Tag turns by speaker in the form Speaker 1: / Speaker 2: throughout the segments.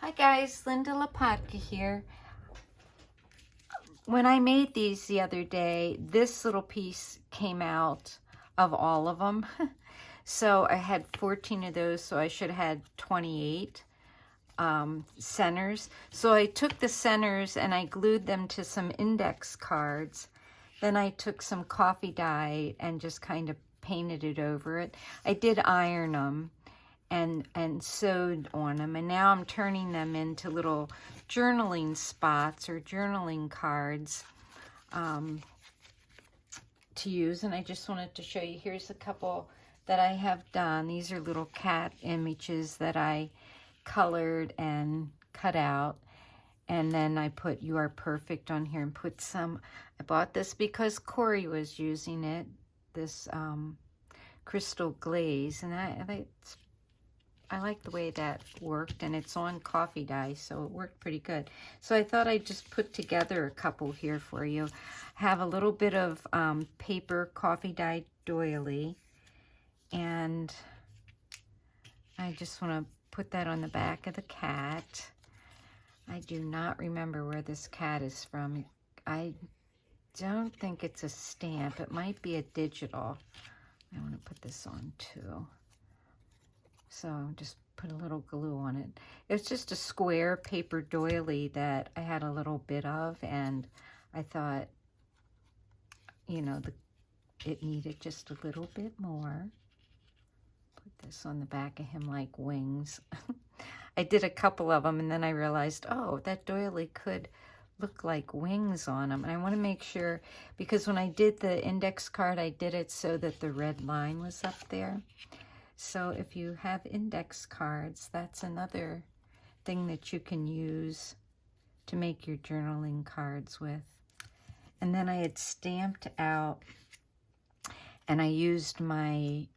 Speaker 1: Hi guys, Linda Lapatka here. When I made these the other day, this little piece came out of all of them. So I had 14 of those, so I should have had 28 centers. So I took the centers and I glued them to some index cards. Then I took some coffee dye and just kind of painted it over it. I did iron them and sewed on them, and now I'm turning them into little journaling spots or journaling cards to use. And I just wanted to show you, here's a couple that I have done. These are little cat images that I colored and cut out, and then I put "You Are Perfect" on here and put some. I bought this because Corey was using it, this crystal glaze, and I like the way that worked, and it's on coffee dye, so it worked pretty good. So I thought I'd just put together a couple here for you. Have a little bit of paper coffee dye doily, and I just want to put that on the back of the cat. I do not remember where this cat is from. I don't think it's a stamp. It might be a digital. I want to put this on too. So just put a little glue on it. It's just a square paper doily that I had a little bit of, and I thought, you know, it needed just a little bit more. Put this on the back of him like wings. I did a couple of them, and then I realized, oh, that doily could look like wings on them. And I want to make sure, because when I did the index card, I did it so that the red line was up there. So if you have index cards, that's another thing that you can use to make your journaling cards with. And then I had stamped out, and I used my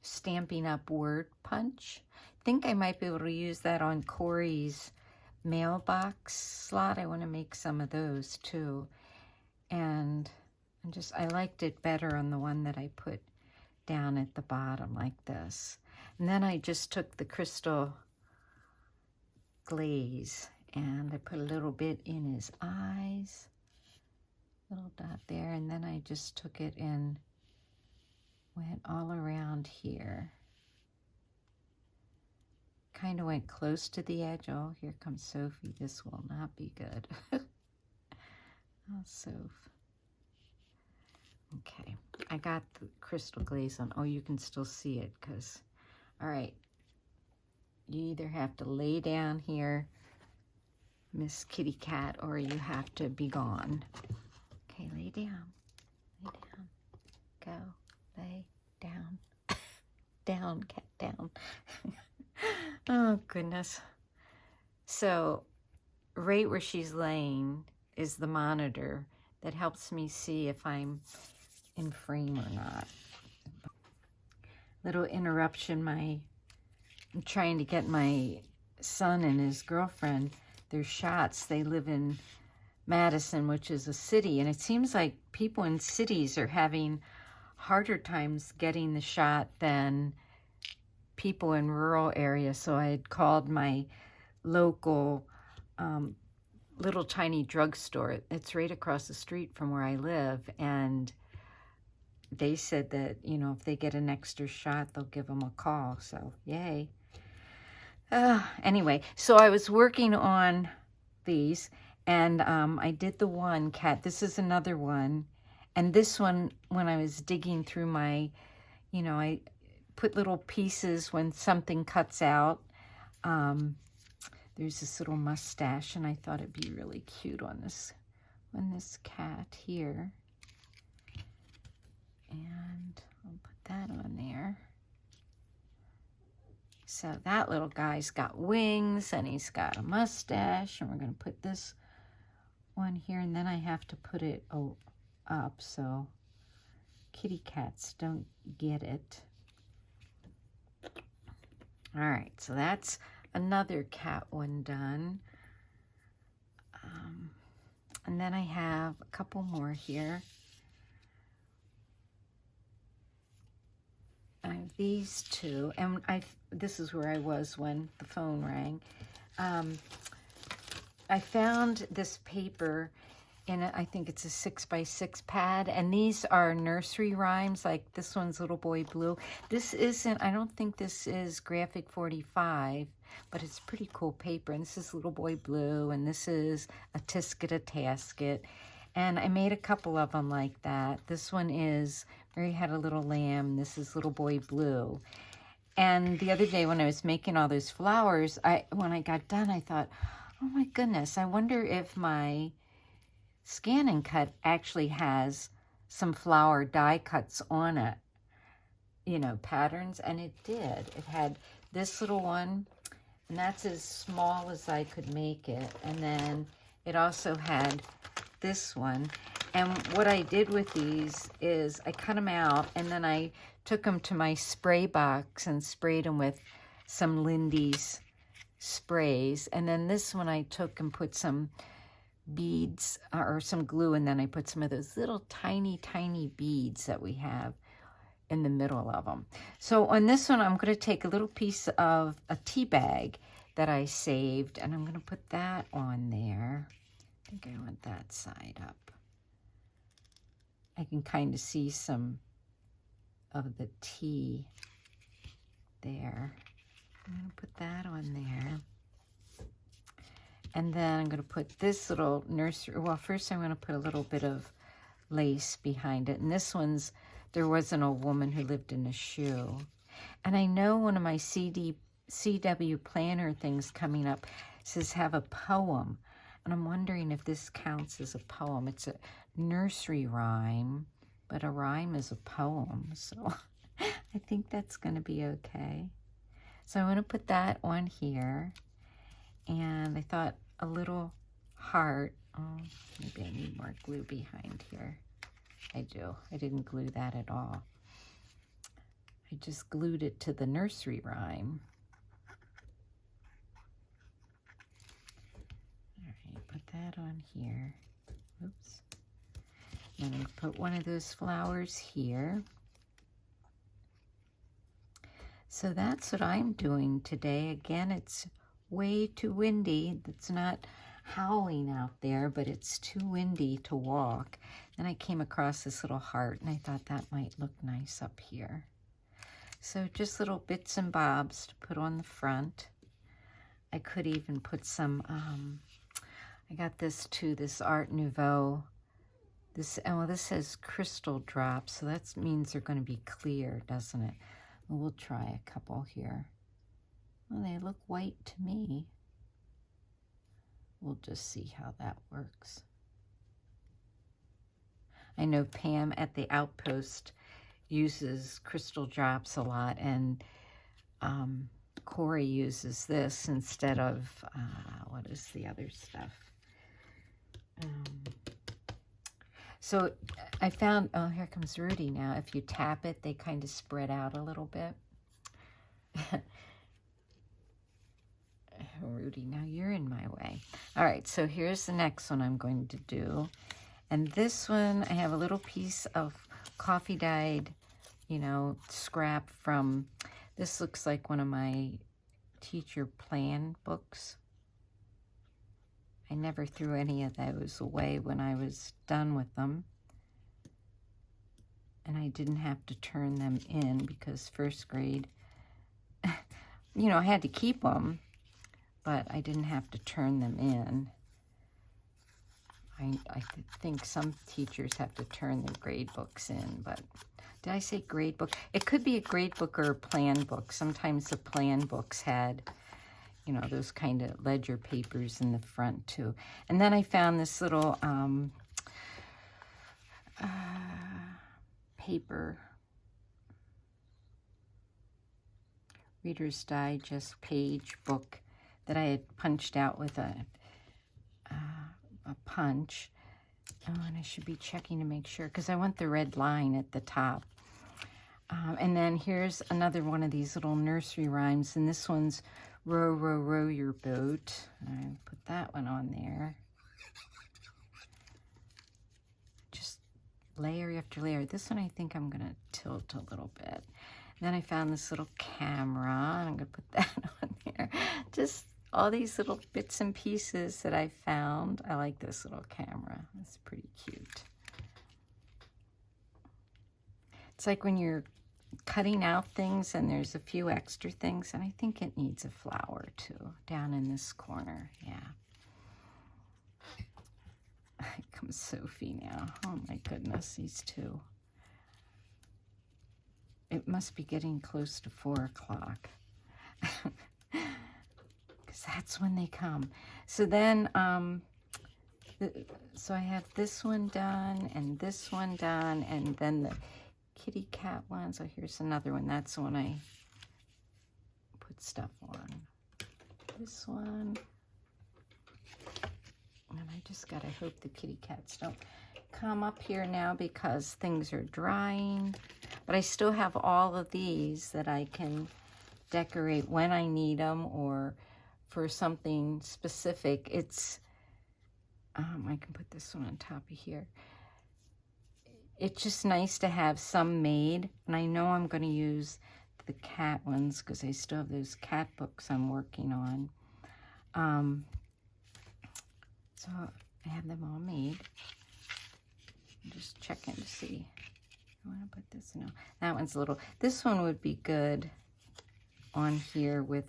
Speaker 1: Stampin' Up! Word punch. I think I might be able to use that on Corey's mailbox slot. I want to make some of those too. And I liked it better on the one that I put down at the bottom like this. And then I just took the crystal glaze and I put a little bit in his eyes, little dot there, and then I just took it and went all around here. Kind of went close to the edge. Oh, here comes Sophie. This will not be good. Oh, Soph. Okay, I got the crystal glaze on. Oh, you can still see it because, all right, you either have to lay down here, Miss Kitty Cat, or you have to be gone. Okay, lay down. Lay down. Go. Lay down. Down, cat, down. Oh, goodness. So, right where she's laying is the monitor that helps me see if I'm in frame or not. Little interruption, I'm trying to get my son and his girlfriend their shots. They live in Madison, which is a city, and it seems like people in cities are having harder times getting the shot than people in rural areas. So I had called my local little tiny drugstore. It's right across the street from where I live, and they said that, you know, if they get an extra shot, they'll give them a call. So yay. Anyway, so I was working on these, and I did the one cat. This is another one, and this one, when I was digging through my, you know, I put little pieces when something cuts out. There's this little mustache, and I thought it'd be really cute on this cat here. And I'll put that on there. So that little guy's got wings, and he's got a mustache, and we're going to put this one here, and then I have to put it up so kitty cats don't get it. All right, so that's another cat one done. And then I have a couple more here. I've these two, and this is where I was when the phone rang. I found this paper in I think it's a 6x6 pad, and these are nursery rhymes. Like this one's Little Boy Blue. This isn't, I don't think this is Graphic 45, but it's pretty cool paper. And this is Little Boy Blue, and this is A Tisket a Tasket. And I made a couple of them like that. This one is Mary Had a Little Lamb. This is Little Boy Blue. And the other day when I was making all those flowers, when I got done, I thought, oh my goodness, I wonder if my Scan and Cut actually has some flower die cuts on it, you know, patterns. And it did. It had this little one, and that's as small as I could make it. And then it also had this one. And what I did with these is I cut them out, and then I took them to my spray box and sprayed them with some Lindy's sprays. And then this one I took and put some beads or some glue, and then I put some of those little tiny beads that we have in the middle of them. So on this one, I'm going to take a little piece of a tea bag that I saved, and I'm going to put that on there. I think I want that side up. I can kind of see some of the tea there. I'm going to put that on there. And then I'm going to put this little nursery. Well, first I'm going to put a little bit of lace behind it. And this one's, there was an old woman who lived in a shoe. And I know one of my CW planner things coming up says have a poem. And I'm wondering if this counts as a poem. It's a nursery rhyme, but a rhyme is a poem. So I think that's going to be okay. So I'm going to put that on here. And I thought a little heart. Oh, maybe I need more glue behind here. I do. I didn't glue that at all. I just glued it to the nursery rhyme. All right, put that on here. Oops. And I'm going to put one of those flowers here. So that's what I'm doing today. Again, it's way too windy. It's not howling out there, but it's too windy to walk. Then I came across this little heart, and I thought that might look nice up here. So just little bits and bobs to put on the front. I could even put some, I got this too, this Art Nouveau. This says crystal drops, so that means they're going to be clear, doesn't it? Well, we'll try a couple here. Well, they look white to me. We'll just see how that works. I know Pam at the Outpost uses crystal drops a lot, and Corey uses this instead of, what is the other stuff? So I found, oh, here comes Rudy now. If you tap it, they kind of spread out a little bit. Rudy, now you're in my way. All right, so here's the next one I'm going to do. And this one, I have a little piece of coffee dyed, you know, scrap from, this looks like one of my teacher plan books. I never threw any of those away when I was done with them. And I didn't have to turn them in because first grade, you know, I had to keep them, but I didn't have to turn them in. I think some teachers have to turn their grade books in, but did I say grade book? It could be a grade book or a plan book. Sometimes the plan books had, you know, those kind of ledger papers in the front too. And then I found this little paper, Reader's Digest page book that I had punched out with a punch. Oh, and I should be checking to make sure because I want the red line at the top. And then here's another one of these little nursery rhymes, and this one's row, row, row your boat. I put that one on there. Just layer after layer. This one I think I'm going to tilt a little bit. And then I found this little camera, and I'm going to put that on there. Just all these little bits and pieces that I found. I like this little camera. It's pretty cute. It's like when you're cutting out things and there's a few extra things, and I think it needs a flower too, down in this corner. Yeah. Here comes Sophie now. Oh my goodness, these two. It must be getting close to 4 o'clock. Because that's when they come. So then, so I have this one done and this one done, and then the kitty cat one. So here's another one. That's the one I put stuff on. This one. And I just gotta hope the kitty cats don't come up here now because things are drying. But I still have all of these that I can decorate when I need them or for something specific. It's, I can put this one on top of here. It's just nice to have some made. And I know I'm gonna use the cat ones because I still have those cat books I'm working on. So I have them all made. I'm just checking to see. I want to put this, no, that one's a little, this one would be good on here with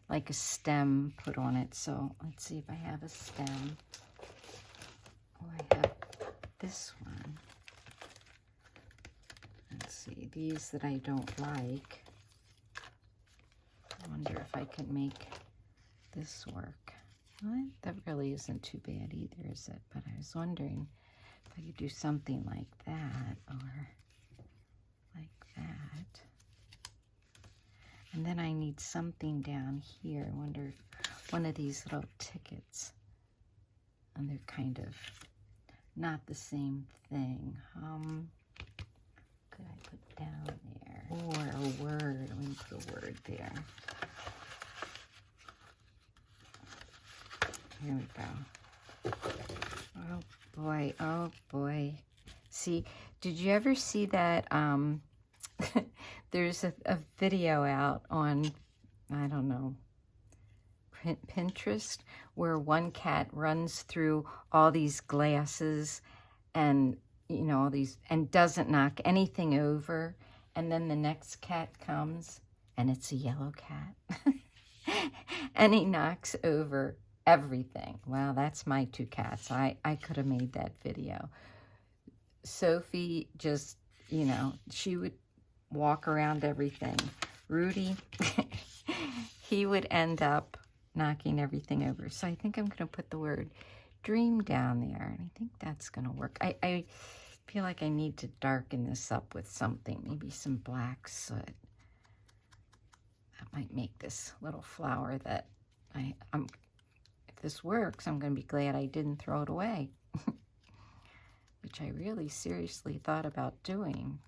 Speaker 1: like a stem put on it. So let's see if I have a stem. Oh, I have this one. Let's see, these that I don't like. I wonder if I can make this work. Well, that really isn't too bad either, is it? But I was wondering if I could do something like that or like that. And then I need something down here. I wonder if one of these little tickets, and they're kind of not the same thing. Could I put down there? Or a word. Let me put a word there. Here we go. Oh boy, oh boy. See, did you ever see that, there's a video out on, I don't know, Pinterest, where one cat runs through all these glasses and, you know, all these, and doesn't knock anything over. And then the next cat comes and it's a yellow cat. And he knocks over everything. Well, that's my 2 cats. I could have made that video. Sophie just, you know, she would walk around everything. Rudy, he would end up knocking everything over. So I think I'm going to put the word dream down there. And I think that's going to work. I feel like I need to darken this up with something. Maybe some black soot. That might make this little flower that I'm if this works, I'm going to be glad I didn't throw it away, which I really seriously thought about doing.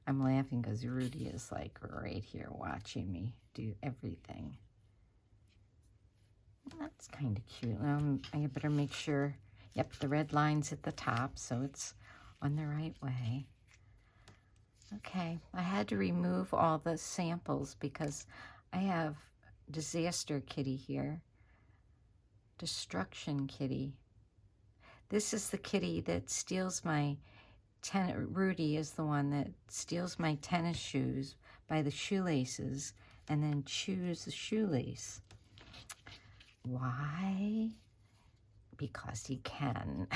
Speaker 1: I'm laughing because Rudy is like right here watching me do everything. That's kind of cute. I better make sure, yep, the red line's at the top, so it's on the right way. Okay, I had to remove all the samples because I have Disaster Kitty here. Destruction Kitty. This is the kitty that steals my Rudy is the one that steals my tennis shoes by the shoelaces and then chews the shoelace. Why? Because he can.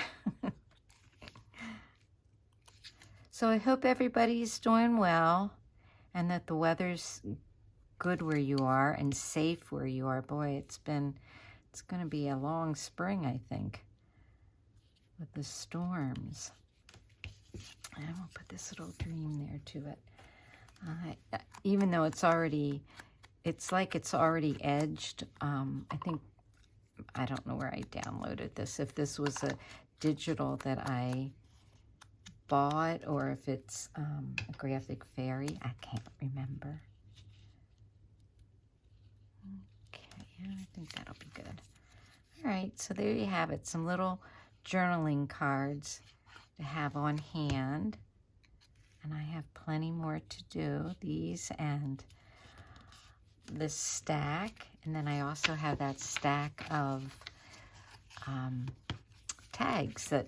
Speaker 1: So I hope everybody's doing well and that the weather's good where you are and safe where you are. Boy, it's going to be a long spring, I think, with the storms. And I'll put this little dream there to it. Even though it's like it's already edged. I don't know where I downloaded this. If this was a digital that I bought or if it's a graphic fairy, I can't remember. Okay, yeah, I think that'll be good. All right, so there you have it, some little journaling cards to have on hand. And I have plenty more to do, these and this stack. And then I also have that stack of tags that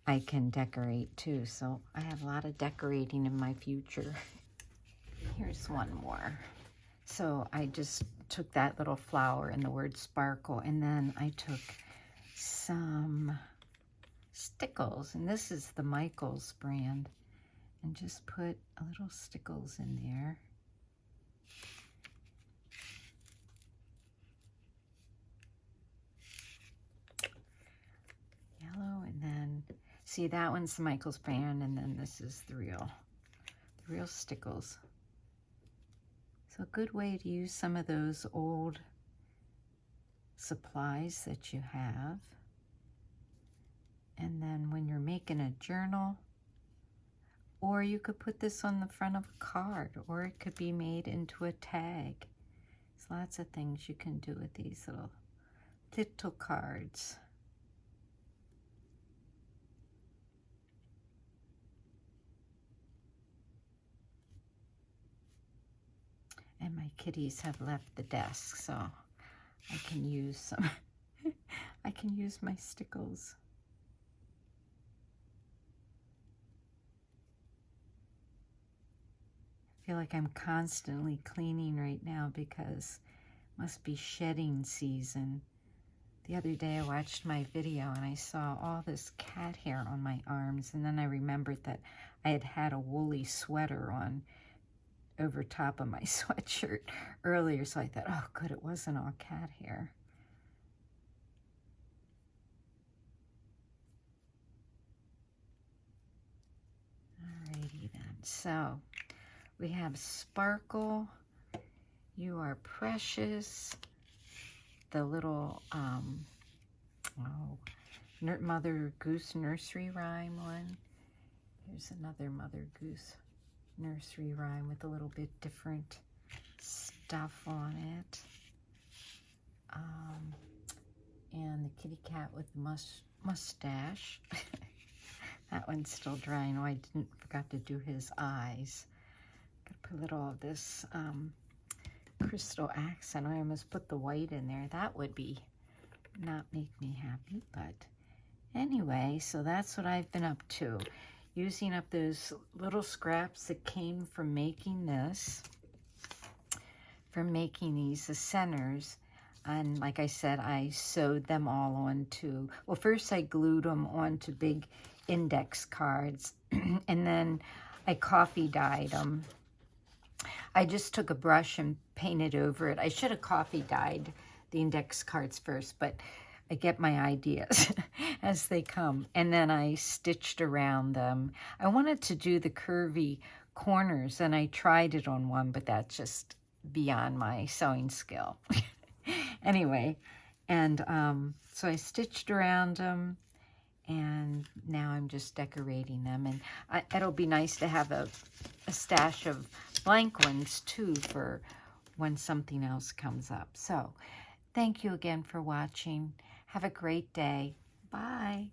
Speaker 1: I can decorate too. So I have a lot of decorating in my future. Here's one more. So I just took that little flower and the word sparkle, and then I took some stickles, and this is the Michaels brand, and just put a little stickles in there. Yellow, and then see, that one's the Michaels brand, and then this is the real stickles. So a good way to use some of those old supplies that you have. And then when you're making a journal, or you could put this on the front of a card, or it could be made into a tag. There's lots of things you can do with these little cards. And my kitties have left the desk, so I can use some. I can use my stickles. I feel like I'm constantly cleaning right now because it must be shedding season. The other day I watched my video and I saw all this cat hair on my arms, and then I remembered that I had had a woolly sweater on over top of my sweatshirt earlier, so I thought, oh good, it wasn't all cat hair. Alrighty then, so we have Sparkle, You Are Precious, the little Mother Goose nursery rhyme one. Here's another Mother Goose nursery rhyme with a little bit different stuff on it. And the kitty cat with the mustache. That one's still drying. Oh, I forgot to do his eyes. Gotta put a little of this crystal accent. I almost put the white in there. That would not make me happy, but anyway, so that's what I've been up to. Using up those little scraps that came from making this, the centers. And like I said, I sewed them all onto, well, first I glued them onto big index cards, and then I coffee dyed them. I just took a brush and painted over it. I should have coffee dyed the index cards first, but I get my ideas as they come. And then I stitched around them. I wanted to do the curvy corners, and I tried it on one, but that's just beyond my sewing skill. Anyway, and so I stitched around them, and now I'm just decorating them. And it'll be nice to have a stash of blank ones too for when something else comes up. So thank you again for watching. Have a great day. Bye.